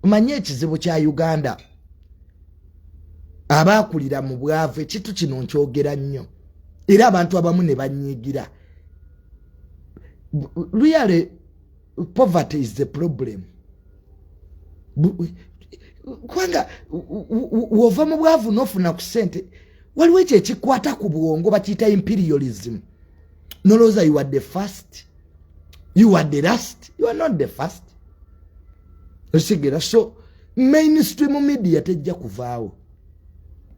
manye ekizibu kya Uganda abakulira mu bwavu ekitu kino nkyogera nnyo era abantu abamu ne banyigira. Really, poverty is the problem. Kwanga wova mu bwavu nofuna ku sente waliwo ekyo ekikwata ku bwongo bakiyita imperialism. Noloza you are the first, you are the last, you are not the first. Osigera so mainstream media tejja kuvaawo.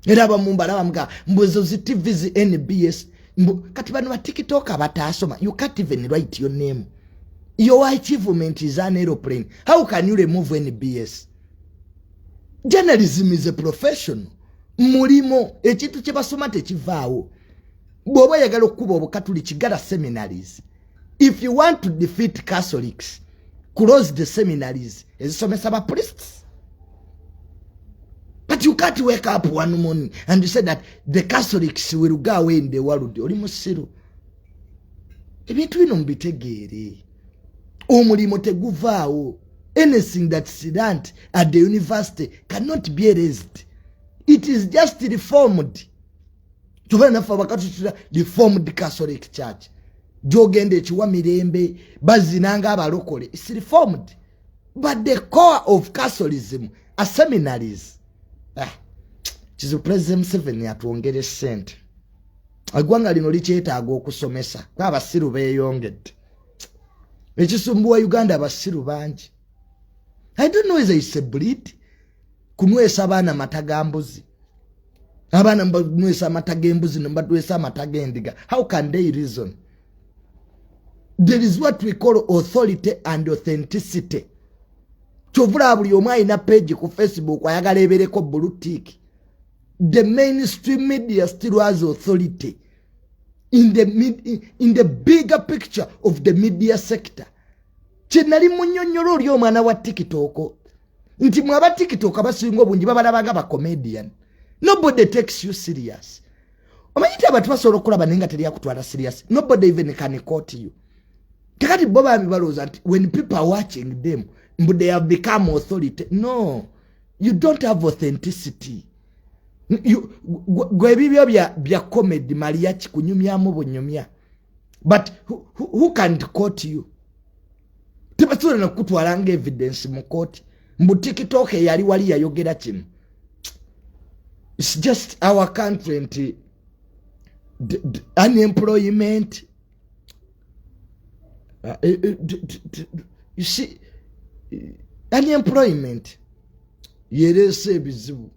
Era abamumbala bamuga mbuzo zi TV zi NBS kati bano ba TikTok abatasoma. You can't even write your name. Your achievement is an aeroplane. How can you remove NBS? Journalism is a profession. Mulimo ekintu kye basoma tekivaawo. Bw'oba yagala okuba obukatuliki gala seminaries. If you want to defeat Catholics, close the seminaries ezisomesa ba priests. But you can't wake up one morning and you say that the Catholics will go away in the world. Oli musiru. Ebintu bino mbitegeere. Omulimo teguvaawo. Anything that's learned at the university cannot be erased. It is just reformed. Tubana fa bakatutira reformed Catholic Church. Jogende ekiwa mirembe bazinanga abalokole. It's reformed. But the core of Catholicism are seminaries. Chizu President 7 yatuongere sente. Agwanga lino likyetaaga okusomesa. Abasiru Beyongedde. Ekisumbuwa Uganda abasiru bangi. I don't know whether it's a breed. Kunwesa abaana matagambuzi. Abaana mbunwesa matagembuzi mbadwesa matagendiga. How can they reason? There is what we call authority and authenticity. Chovula buli omu alina page ku Facebook ayagala ebereko blue tick. The mainstream media still has authority in the bigger picture of the media sector. Chenali munyonyolo oli omwana wa TikTok. Nti mwaba TikTok abasinga obungi babalabanga ba comedian. Nobody takes you serious. Omanyita abantu basobola okulaba nenga teri yakutwala serious. Nobody even can quote you. Kakati boba amibaloza nti when people are watching them, but they have become authority. No, you don't have authenticity. Gwebibyo bya comedy mariachi kunyumya mu bunyumya. But who can quote you? Tebasura na kutwalanga evidence mu court. Mbu TikTok yali wali yayogera kino. It's just our country and unemployment. You see, unemployment yerese bizibu.